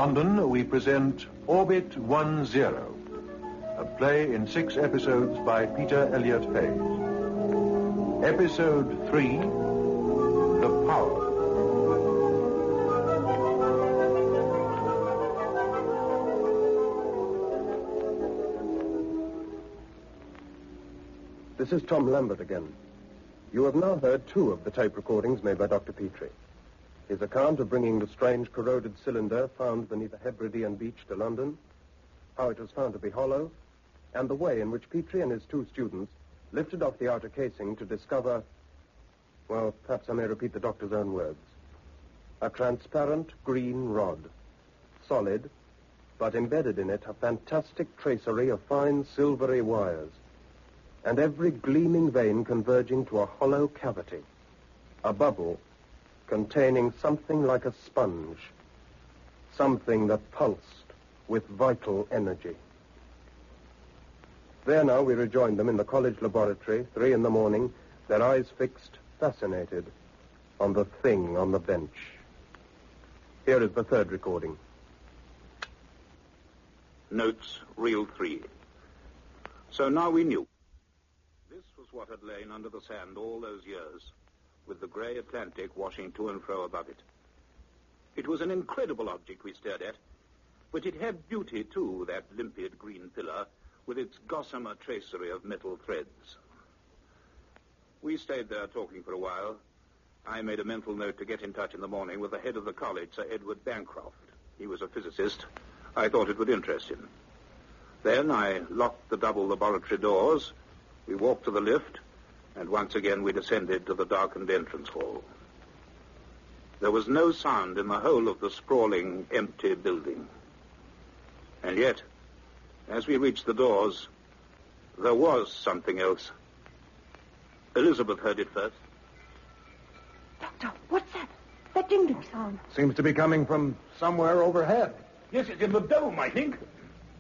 London, we present Orbit 10, a play in 6 episodes by Peter Elliott Hayes. Episode 3, The Power. This is Tom Lambert again. You have now heard 2 of the tape recordings made by Dr. Petrie. His account of bringing the strange corroded cylinder found beneath the Hebridean beach to London, how it was found to be hollow, and the way in which Petrie and his 2 students lifted off the outer casing to discover, well, perhaps I may repeat the doctor's own words, a transparent green rod, solid, but embedded in it a fantastic tracery of fine silvery wires, and every gleaming vein converging to a hollow cavity, a bubble containing something like a sponge, something that pulsed with vital energy. There now we rejoined them in the college laboratory, 3 a.m, their eyes fixed, fascinated, on the thing on the bench. Here is the 3rd recording. Notes, reel 3. So now we knew. This was what had lain under the sand all those years, with the grey Atlantic washing to and fro above it. It was an incredible object we stared at, but it had beauty, too, that limpid green pillar, with its gossamer tracery of metal threads. We stayed there talking for a while. I made a mental note to get in touch in the morning with the head of the college, Sir Edward Bancroft. He was a physicist. I thought it would interest him. Then I locked the double laboratory doors. We walked to the lift, and once again we descended to the darkened entrance hall. There was no sound in the whole of the sprawling, empty building. And yet, as we reached the doors, there was something else. Elizabeth heard it first. Doctor, what's that? That ding-ding sound. Seems to be coming from somewhere overhead. Yes, it's in the dome, I think.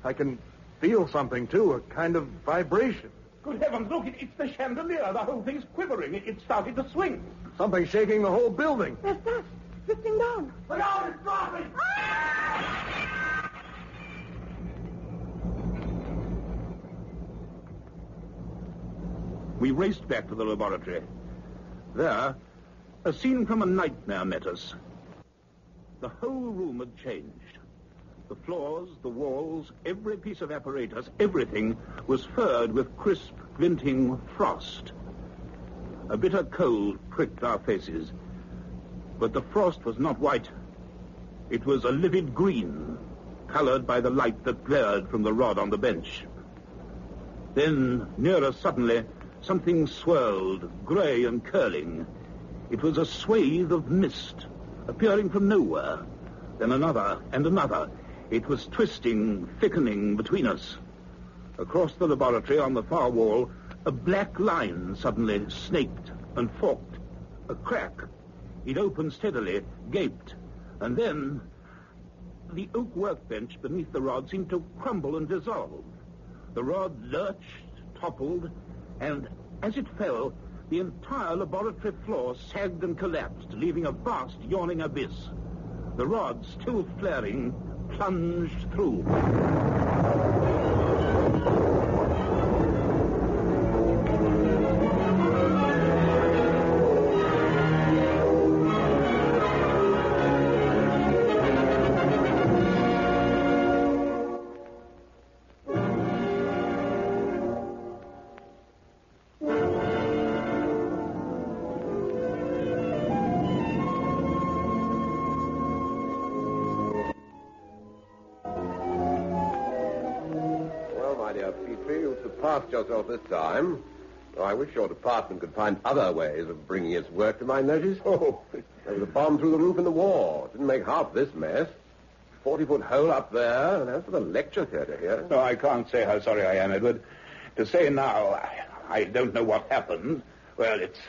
I can feel something, too, a kind of vibration. Good heavens, look, it's the chandelier. The whole thing's quivering. It started to swing. Something shaking the whole building. There's dust drifting down. Look out, it's dropping! We raced back to the laboratory. There, a scene from a nightmare met us. The whole room had changed. The floors, the walls, every piece of apparatus, everything was furred with crisp, glinting frost. A bitter cold pricked our faces. But the frost was not white. It was a livid green, colored by the light that glared from the rod on the bench. Then, near us suddenly, something swirled, gray and curling. It was a swathe of mist, appearing from nowhere. Then another and another. It was twisting, thickening between us. Across the laboratory on the far wall, a black line suddenly snaked and forked. A crack. It opened steadily, gaped. And then the oak workbench beneath the rod seemed to crumble and dissolve. The rod lurched, toppled, and as it fell, the entire laboratory floor sagged and collapsed, leaving a vast, yawning abyss. The rod, still flaring, plunged through. Surpassed yourself this time. Oh, I wish your department could find other ways of bringing its work to my notice. Oh, there was a bomb through the roof in the war. Didn't make half this mess. 40-foot hole up there, and as for the lecture theatre here... No, I can't say how sorry I am, Edward. To say now, I don't know what happened. It's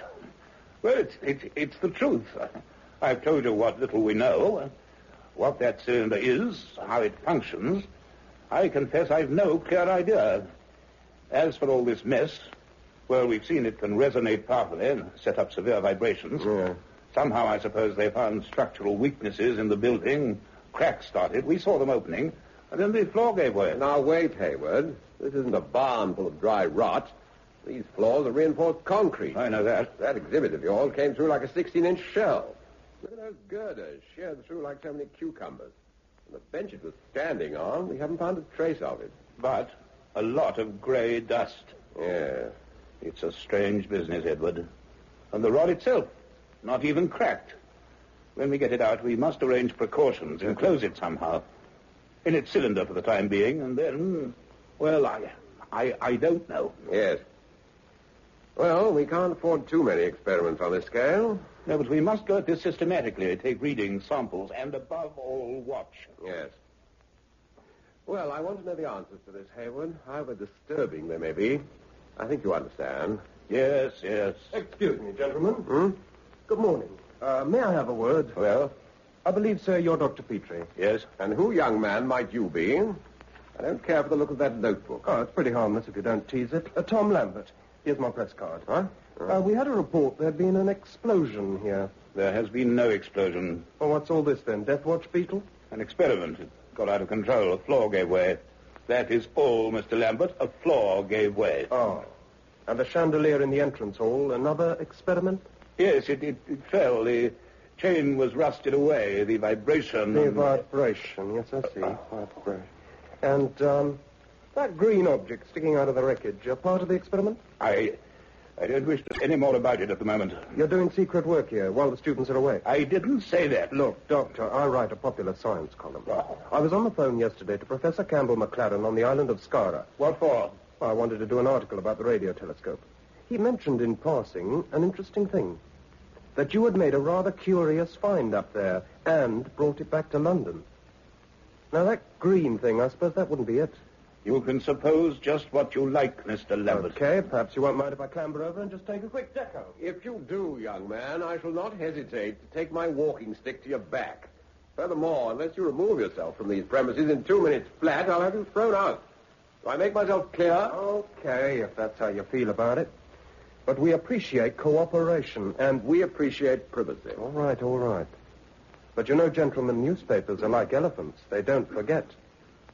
the truth. I've told you what little we know. What that cylinder is, how it functions. I confess I've no clear idea. As for all this mess, well, we've seen it can resonate powerfully and set up severe vibrations. Yeah. Somehow, I suppose, they found structural weaknesses in the building, cracks started. We saw them opening, and then the floor gave way. Now, wait, Hayward. This isn't a barn full of dry rot. These floors are reinforced concrete. I know that. That exhibit of yours came through like a 16-inch shell. Look at those girders sheared through like so many cucumbers. And the bench it was standing on, we haven't found a trace of it. But a lot of grey dust. Yeah. It's a strange business, Edward. And the rod itself, not even cracked. When we get it out, we must arrange precautions and close it somehow. In its cylinder for the time being, and then, well, I don't know. Yes. Well, we can't afford too many experiments on this scale. No, but we must go at this systematically, take readings, samples, and above all, watch. Yes. Well, I want to know the answers to this, Hayward, however disturbing they may be. I think you understand. Yes. Excuse me, gentlemen. Good morning. May I have a word? Well? I believe, sir, you're Dr. Petrie. Yes? And who, young man, might you be? I don't care for the look of that notebook. Oh, it's pretty harmless if you don't tease it. Tom Lambert. Here's my press card. Huh? We had a report there had been an explosion here. There has been no explosion. Well, what's all this then? Death Watch beetle? An experiment. It got out of control. A floor gave way. That is all, Mr. Lambert. A floor gave way. Oh. And the chandelier in the entrance hall, another experiment? Yes, it fell. The chain was rusted away. The vibration... The vibration, yes, I see. Vibration. And, that green object sticking out of the wreckage, a part of the experiment? I don't wish to say any more about it at the moment. You're doing secret work here while the students are away? I didn't say that. Look, Doctor, I write a popular science column. I was on the phone yesterday to Professor Campbell McLaren on the island of Skara. What for? I wanted to do an article about the radio telescope. He mentioned in passing an interesting thing. That you had made a rather curious find up there and brought it back to London. Now, that green thing, I suppose that wouldn't be it. You can suppose just what you like, Mr. Lambert. Okay, perhaps you won't mind if I clamber over and just take a quick deco. If you do, young man, I shall not hesitate to take my walking stick to your back. Furthermore, unless you remove yourself from these premises in 2 minutes flat, I'll have you thrown out. Do I make myself clear? Okay, if that's how you feel about it. But we appreciate cooperation, and We appreciate privacy. All right. But you know, gentlemen, newspapers are like elephants. They don't forget.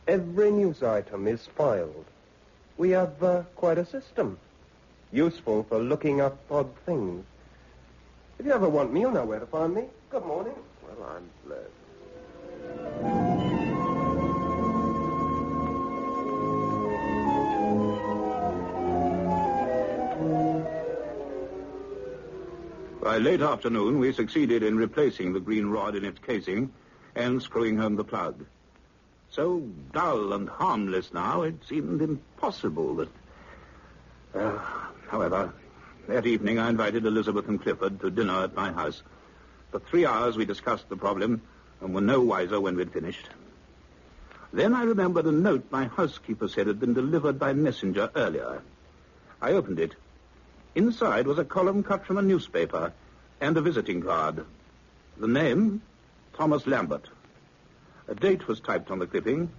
Every news item is filed. We have quite a system. Useful for looking up odd things. If you ever want me, you'll know where to find me. Good morning. Well, I'm blessed. By late afternoon, we succeeded in replacing the green rod in its casing and screwing home the plug. So dull and harmless now, it seemed impossible that... However, that evening I invited Elizabeth and Clifford to dinner at my house. For 3 hours we discussed the problem and were no wiser when we'd finished. Then I remembered a note my housekeeper said had been delivered by messenger earlier. I opened it. Inside was a column cut from a newspaper and a visiting card. The name, Thomas Lambert. A date was typed on the clipping,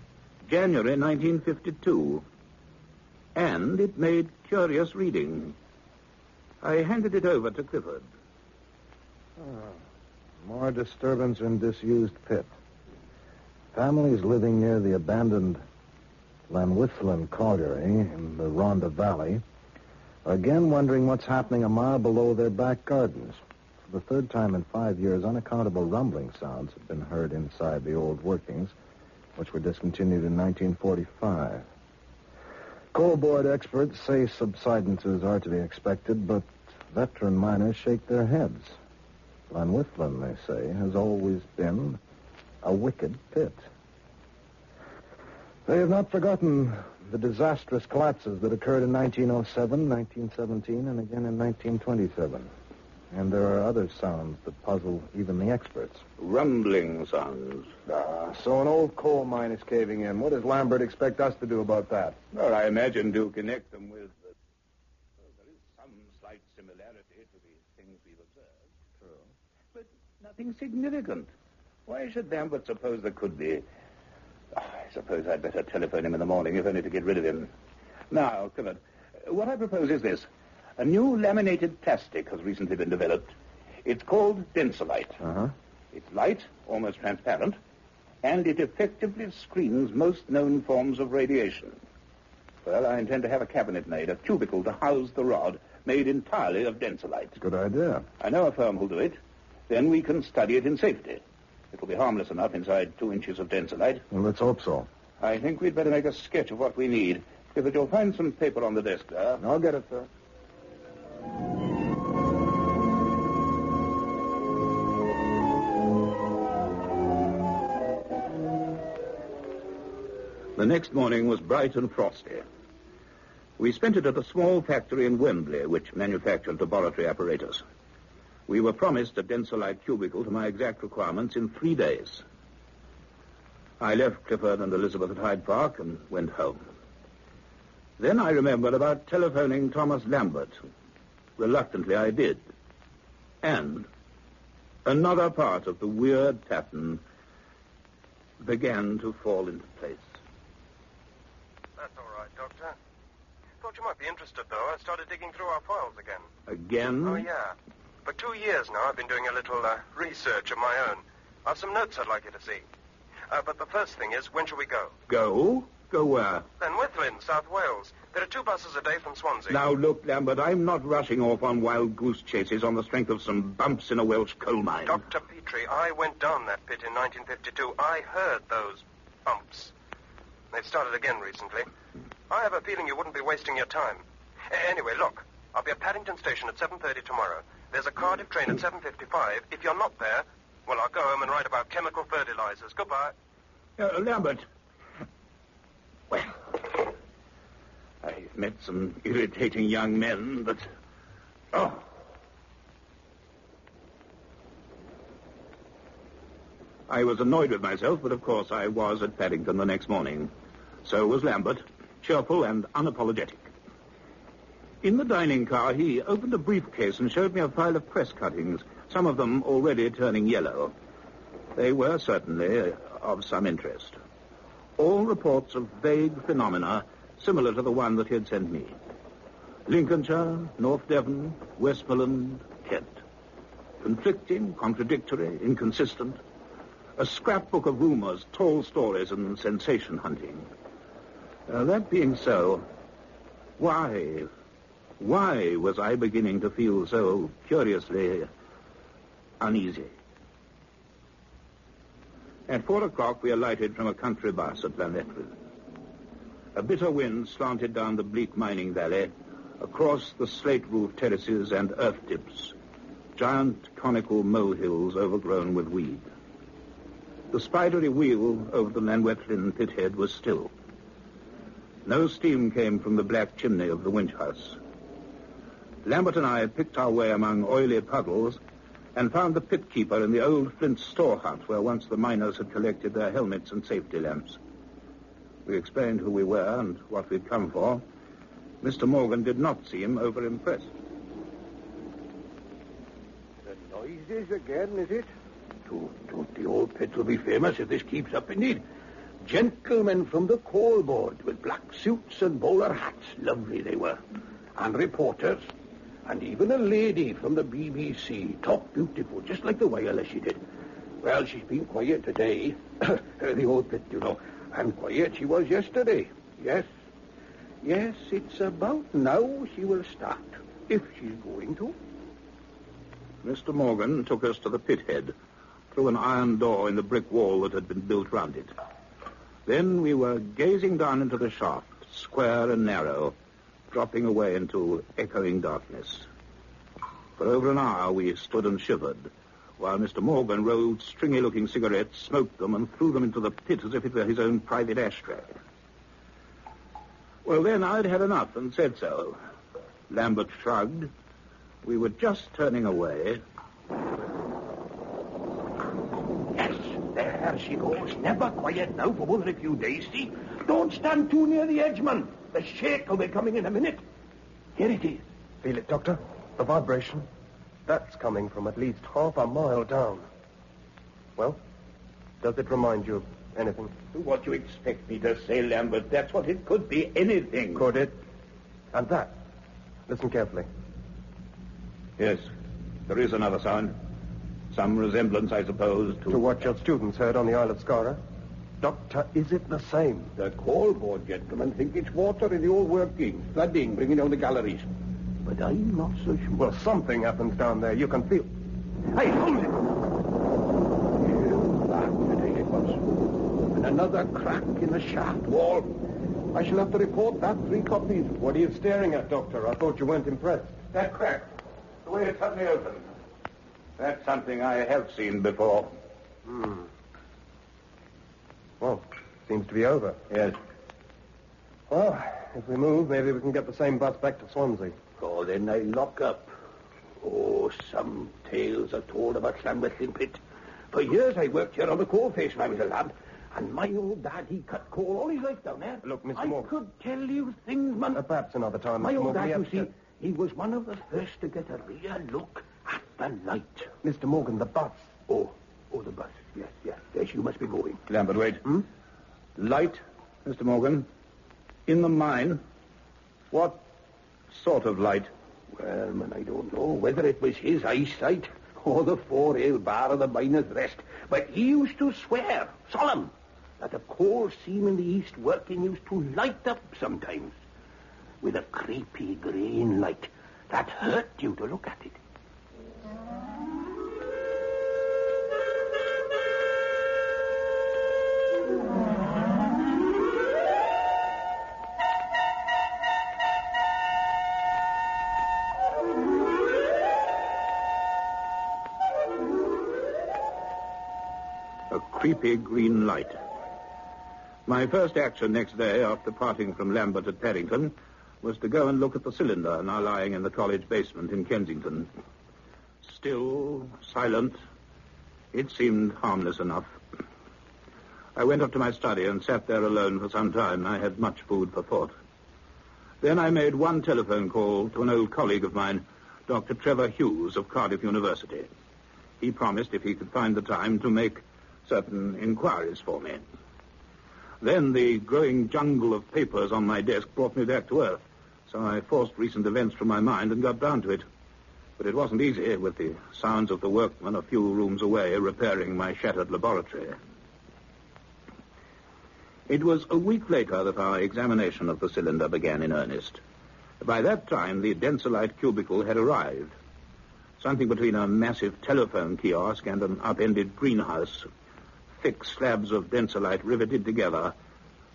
January 1952. And it made curious reading. I handed it over to Clifford. More disturbance in disused pit. Families living near the abandoned Llanwithlin colliery in the Rhondda Valley are again wondering what's happening a mile below their back gardens. For the third time in 5 years, unaccountable rumbling sounds have been heard inside the old workings, which were discontinued in 1945. Coal board experts say subsidences are to be expected, but veteran miners shake their heads. Llanwithlin, they say, has always been a wicked pit. They have not forgotten the disastrous collapses that occurred in 1907, 1917, and again in 1927. And there are other sounds that puzzle even the experts. Rumbling sounds. So an old coal mine is caving in. What does Lambert expect us to do about that? Well, I imagine to connect them with... there is some slight similarity to the things we've observed. True. But nothing significant. Why should Lambert suppose there could be? I suppose I'd better telephone him in the morning, if only to get rid of him. Now, Clifford, what I propose is this. A new laminated plastic has recently been developed. It's called Densolite. Uh-huh. It's light, almost transparent, and it effectively screens most known forms of radiation. Well, I intend to have a cabinet made, a cubicle to house the rod, made entirely of densolite. Good idea. I know a firm who'll do it. Then we can study it in safety. It'll be harmless enough inside 2 inches of densolite. Well, let's hope so. I think we'd better make a sketch of what we need. If you'll find some paper on the desk there. I'll get it, sir. The next morning was bright and frosty. We spent it at a small factory in Wembley, which manufactured laboratory apparatus. We were promised a densolite cubicle to my exact requirements in 3 days. I left Clifford and Elizabeth at Hyde Park and went home. Then I remembered about telephoning Thomas Lambert. Reluctantly, I did. And another part of the weird pattern began to fall into place. That's all right, Doctor. Thought you might be interested, though. I started digging through our files again. Again? Oh, yeah. For 2 years now, I've been doing a little research of my own. I've some notes I'd like you to see. But the first thing is, when shall we go? Go? Go where? Llanwithlin, South Wales. There are 2 buses a day from Swansea. Now, look, Lambert, I'm not rushing off on wild goose chases on the strength of some bumps in a Welsh coal mine. Dr. Petrie, I went down that pit in 1952. I heard those bumps. They've started again recently. I have a feeling you wouldn't be wasting your time. Anyway, look, I'll be at Paddington Station at 7:30 tomorrow. There's a Cardiff train at 7:55. If you're not there, well, I'll go home and write about chemical fertilizers. Goodbye. Lambert. Well, I've met some irritating young men, but... Oh. I was annoyed with myself, but of course I was at Paddington the next morning. So was Lambert, cheerful and unapologetic. In the dining car, he opened a briefcase and showed me a file of press cuttings, some of them already turning yellow. They were certainly of some interest. All reports of vague phenomena similar to the one that he had sent me. Lincolnshire, North Devon, Westmoreland, Kent. Conflicting, contradictory, inconsistent. A scrapbook of rumors, tall stories, and sensation hunting. That being so, why was I beginning to feel so curiously uneasy? At 4 o'clock, we alighted from a country bus at Llanwithlin. A bitter wind slanted down the bleak mining valley, across the slate-roof terraces and earth dips, giant conical molehills overgrown with weed. The spidery wheel over the Llanwithlin pithead was still. No steam came from the black chimney of the winch house. Lambert and I picked our way among oily puddles and found the pit keeper in the old flint store hut where once the miners had collected their helmets and safety lamps. We explained who we were and what we'd come for. Mr. Morgan did not seem over-impressed. The noises again, is it? The old pit will be famous if this keeps up, indeed. Gentlemen from the coal board with black suits and bowler hats. Lovely they were. And reporters. And even a lady from the BBC. Talked beautiful, just like the wireless she did. Well, she's been quiet today. The old pit, you know. And quiet she was yesterday. Yes. Yes, it's about now she will start. If she's going to. Mr. Morgan took us to the pit head, through an iron door in the brick wall that had been built round it. Then we were gazing down into the shaft, square and narrow, dropping away into echoing darkness. For over an hour we stood and shivered, while Mr. Morgan rolled stringy-looking cigarettes, smoked them, and threw them into the pit as if it were his own private ashtray. Well, then I'd had enough and said so. Lambert shrugged. We were just turning away. Yes, there she goes. Never quiet now for more than a few days, see? Don't stand too near the edge, man. The shake will be coming in a minute. Here it is. Feel it, Doctor? The vibration. That's coming from at least half a mile down. Well, does it remind you of anything? What do you expect me to say, Lambert? That's what it could be, anything. Could it? And that? Listen carefully. Yes, there is another sound. Some resemblance, I suppose, To what your students heard on the Isle of Skara? Doctor, is it the same? The coal board gentlemen think it's water in the old workings, flooding, bringing down the galleries. But I'm not so sure. Well, something happens down there. You can feel... Hey, hold it! That's it was. And another crack in the shaft wall. I shall have to report that 3 copies. What are you staring at, Doctor? I thought you weren't impressed. That crack, the way it suddenly opened. That's something I have seen before. Well, seems to be over. Yes. Well, if we move, maybe we can get the same bus back to Swansea. Oh, then I lock up. Oh, some tales are told about Llanwellyn Pit. For years I worked here on the coal face when I was a lad. And my old dad, he cut coal all his life down there. Look, Mr. I Morgan. could tell you things, man. Perhaps another time, My Mr. old Morgan. dad, We you have see, to- he was one of the first to get a real look at the light. Mr. Morgan, the bus. Oh, the bus. Yes, you must be going. Lambert, wait. Light, Mr. Morgan, in the mine. What sort of light? Well, man, I don't know whether it was his eyesight or the 4-ale bar of the miner's rest, but he used to swear, solemn, that a coal seam in the east working used to light up sometimes with a creepy green light that hurt you to look at it. A creepy green light. My first action next day after parting from Lambert at Paddington was to go and look at the cylinder now lying in the college basement in Kensington. Still, silent, it seemed harmless enough. I went up to my study and sat there alone for some time. I had much food for thought. Then I made one telephone call to an old colleague of mine, Dr. Trevor Hughes of Cardiff University. He promised, if he could find the time, to make certain inquiries for me. Then the growing jungle of papers on my desk brought me back to earth, so I forced recent events from my mind and got down to it. But it wasn't easy, with the sounds of the workmen a few rooms away repairing my shattered laboratory. It was a week later that our examination of the cylinder began in earnest. By that time, the Densolite cubicle had arrived. Something between a massive telephone kiosk and an upended greenhouse. Thick slabs of Densolite riveted together,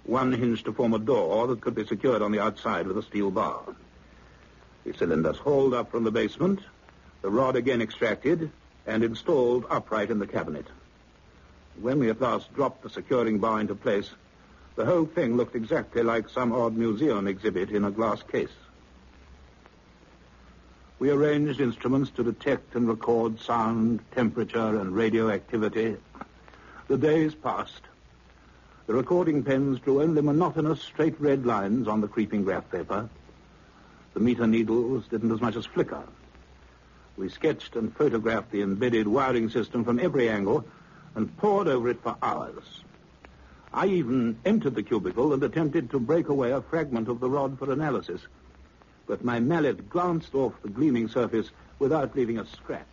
one hinge to form a door that could be secured on the outside with a steel bar. The cylinders hauled up from the basement, the rod again extracted, and installed upright in the cabinet. When we at last dropped the securing bar into place, the whole thing looked exactly like some odd museum exhibit in a glass case. We arranged instruments to detect and record sound, temperature, and radioactivity. The days passed. The recording pens drew only monotonous straight red lines on the creeping graph paper. The meter needles didn't as much as flicker. We sketched and photographed the embedded wiring system from every angle and pored over it for hours. I even entered the cubicle and attempted to break away a fragment of the rod for analysis. But my mallet glanced off the gleaming surface without leaving a scratch.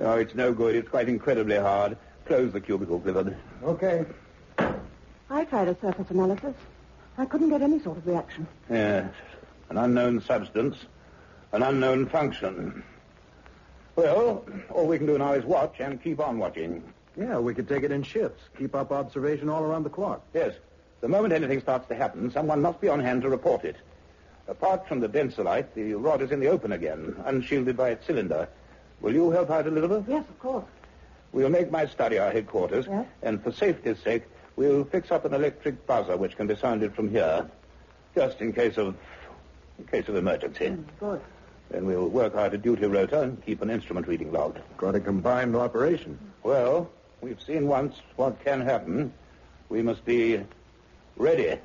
Oh, it's no good. It's quite incredibly hard. Close the cubicle, Clifford. Okay. I tried a surface analysis. I couldn't get any sort of reaction. Yes. An unknown substance, an unknown function. Well, all we can do now is watch and keep on watching. Yeah, we could take it in shifts. Keep up observation all around the clock. Yes. The moment anything starts to happen, someone must be on hand to report it. Apart from the Densolite, the rod is in the open again, unshielded by its cylinder. Will you help out, Elizabeth? Yes, of course. We'll make my study our headquarters, Yes? and for safety's sake, we'll fix up an electric buzzer which can be sounded from here, just in case of emergency. Good. Then we'll work out a duty rota and keep an instrument reading log. Got a combined operation. Well, we've seen once what can happen. We must be ready.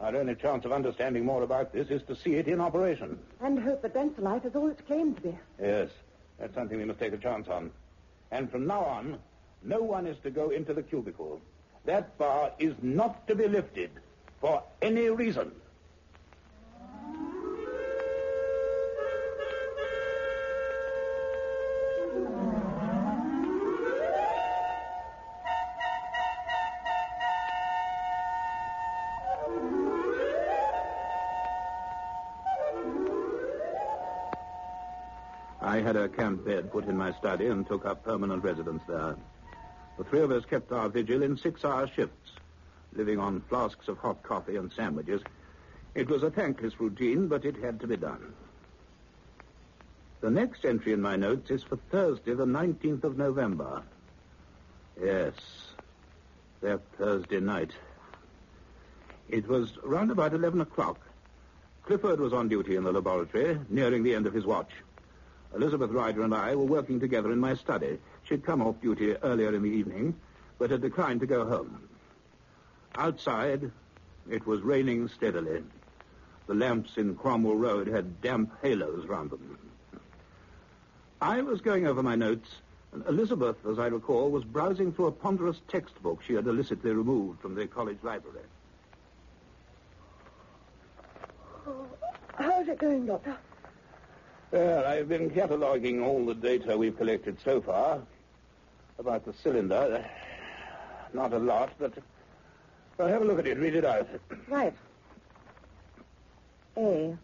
Our only chance of understanding more about this is to see it in operation. And hope that Densolite is all it's claimed to be. Yes, that's something we must take a chance on. And from now on, no one is to go into the cubicle. That bar is not to be lifted for any reason. had a camp bed put in my study and took up permanent residence there. The three of us kept our vigil in 6-hour shifts, living on flasks of hot coffee and sandwiches. It was a thankless routine, but it had to be done. The next entry in my notes is for Thursday, the 19th of November. Yes, that Thursday night. It was round about 11 o'clock. Clifford was on duty in the laboratory, nearing the end of his watch. Elizabeth Ryder and I were working together in my study. She'd come off duty earlier in the evening, but had declined to go home. Outside, it was raining steadily. The lamps in Cromwell Road had damp halos round them. I was going over my notes, and Elizabeth, as I recall, was browsing through a ponderous textbook she had illicitly removed from the college library. Oh, how's it going, Doctor? Well, I've been cataloguing all the data we've collected so far about the cylinder. Not a lot, but... Well, have a look at it. Read it out. Right. A.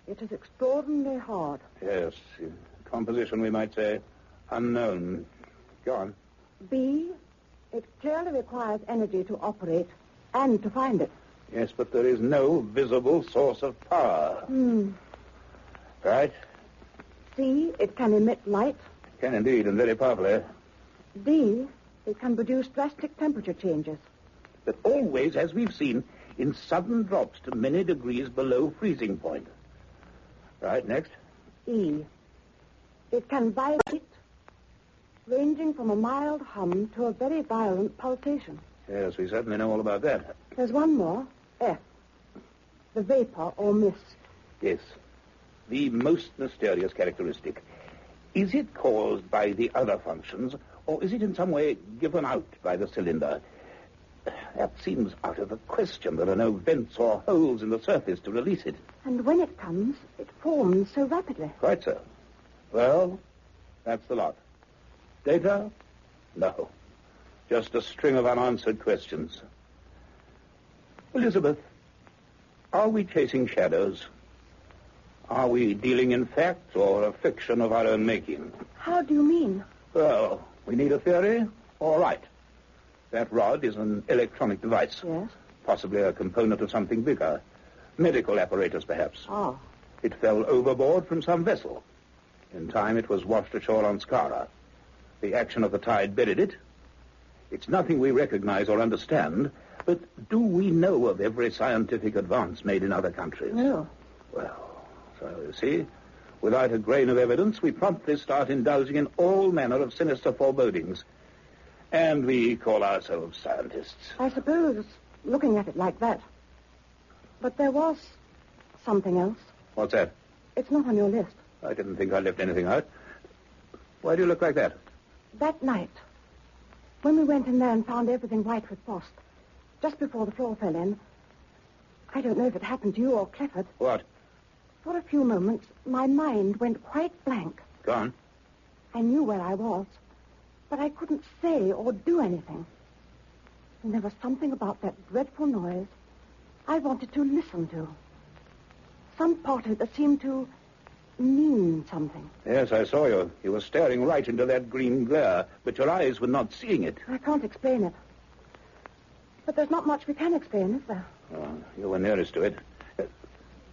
It is extraordinarily hard. Yes. Composition, we might say, unknown. Go on. B. It clearly requires energy to operate and to find it. Yes, but there is no visible source of power. Right? C. It can emit light. Can indeed, and very powerfully. D. It can produce drastic temperature changes. But always, as we've seen, in sudden drops to many degrees below freezing point. Right, next. E. It can vibrate, ranging from a mild hum to a very violent pulsation. Yes, we certainly know all about that. There's one more. F. The vapor or mist. Yes. The most mysterious characteristic. Is it caused by the other functions, or is it in some way given out by the cylinder? That seems out of the question. There are no vents or holes in the surface to release it. And when it comes, it forms so rapidly. Quite so. Well, that's the lot. Data? No. Just a string of unanswered questions. Elizabeth, are we chasing shadows? Are we dealing in fact or a fiction of our own making? How do you mean? Well, we need a theory. All right. That rod is an electronic device. Yes. Possibly a component of something bigger. Medical apparatus, perhaps. Oh. It fell overboard from some vessel. In time, it was washed ashore on Skara. The action of the tide buried it. It's nothing we recognize or understand, but do we know of every scientific advance made in other countries? No. Well, so you see, without a grain of evidence, we promptly start indulging in all manner of sinister forebodings. And we call ourselves scientists. I suppose, looking at it like that. But there was something else. What's that? It's not on your list. I didn't think I left anything out. Why do you look like that? That night, when we went in there and found everything white with frost, just before the floor fell in, I don't know if it happened to you or Clifford. What? For a few moments, my mind went quite blank. Go on. I knew where I was, but I couldn't say or do anything. And there was something about that dreadful noise I wanted to listen to. Some part of it that seemed to mean something. Yes, I saw you. You were staring right into that green glare, but your eyes were not seeing it. I can't explain it. But there's not much we can explain, is there? Oh, you were nearest to it.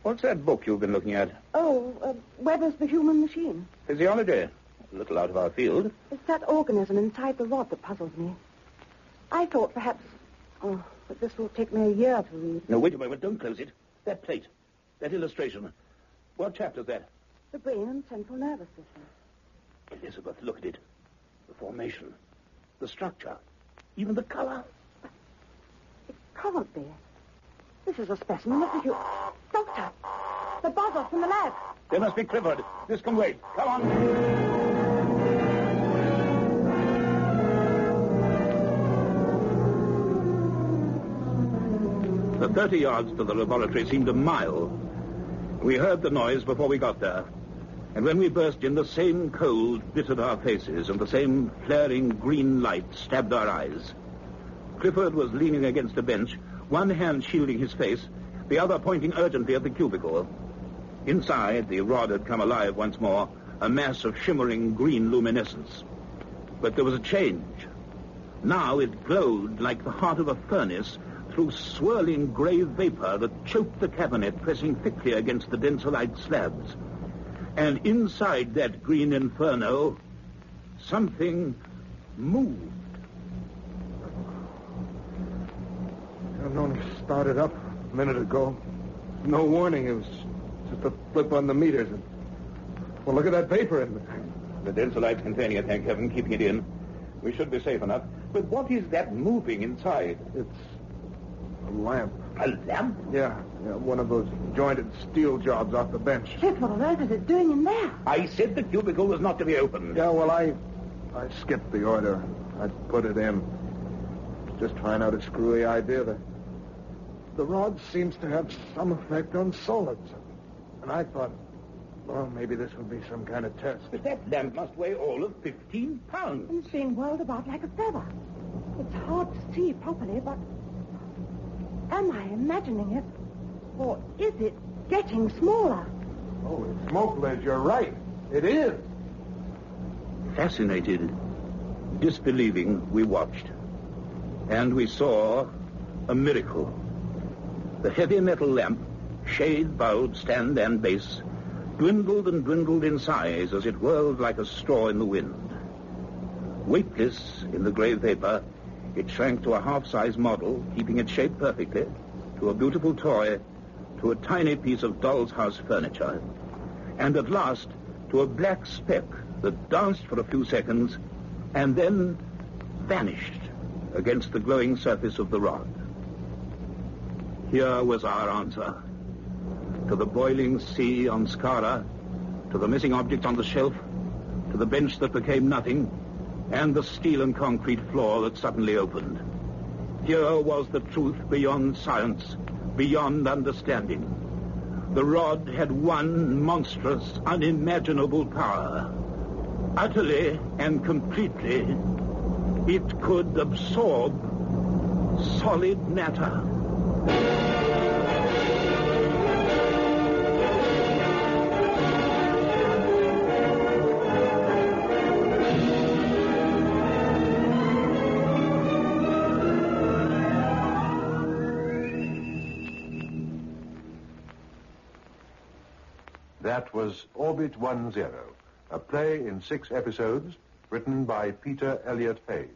What's that book you've been looking at? Oh, Weber's The Human Machine. Physiology. A little out of our field. It's that organism inside the rod that puzzles me. I thought perhaps... Oh, but this will take me a year to read. No, wait a moment. Don't close it. That plate. That illustration. What chapter's that? The brain and central nervous system. Elizabeth, look at it. The formation. The structure. Even the color. It can't be. This is a specimen of the human... Doctor! The buzzer from the lab. There must be Clifford. This can wait. Come on. The 30 yards to the laboratory seemed a mile. We heard the noise before we got there. And when we burst in, the same cold bittered our faces and the same flaring green light stabbed our eyes. Clifford was leaning against a bench, one hand shielding his face, the other pointing urgently at the cubicle. Inside, the rod had come alive once more, a mass of shimmering green luminescence. But there was a change. Now it glowed like the heart of a furnace through swirling gray vapor that choked the cabinet, pressing thickly against the densolite slabs. And inside that green inferno, something moved. I've only started up a minute ago. No warning. It was just a flip on the meters. Well, look at that vapor in there. The densolite's containing it, thank heaven, keeping it in. We should be safe enough. But what is that moving inside? It's a lamp. A lamp? Yeah, one of those jointed steel jobs off the bench. Cliff, what on earth is it doing in there? I said the cubicle was not to be opened. Yeah, well, I skipped the order. I put it in. Just trying out a screwy idea. The rod seems to have some effect on solids. And I thought, well, maybe this would be some kind of test. But that lamp must weigh all of 15 pounds. It's being whirled about like a feather. It's hard to see properly, but am I imagining it? Or is it getting smaller? Holy smoke, Liz, you're right. It is. Fascinated, disbelieving, we watched. And we saw a miracle. The heavy metal lamp, shade, bulb, stand, and base, dwindled and dwindled in size as it whirled like a straw in the wind. Weightless in the gray vapor, it shrank to a half-size model, keeping its shape perfectly, to a beautiful toy, to a tiny piece of doll's house furniture, and at last to a black speck that danced for a few seconds and then vanished against the glowing surface of the rod. Here was our answer. To the boiling sea on Skara, to the missing objects on the shelf, to the bench that became nothing, and the steel and concrete floor that suddenly opened. Here was the truth beyond science, beyond understanding. The rod had one monstrous, unimaginable power. Utterly and completely, it could absorb solid matter. That was Orbit 10, a play in 6 episodes written by Peter Elliott Hayes.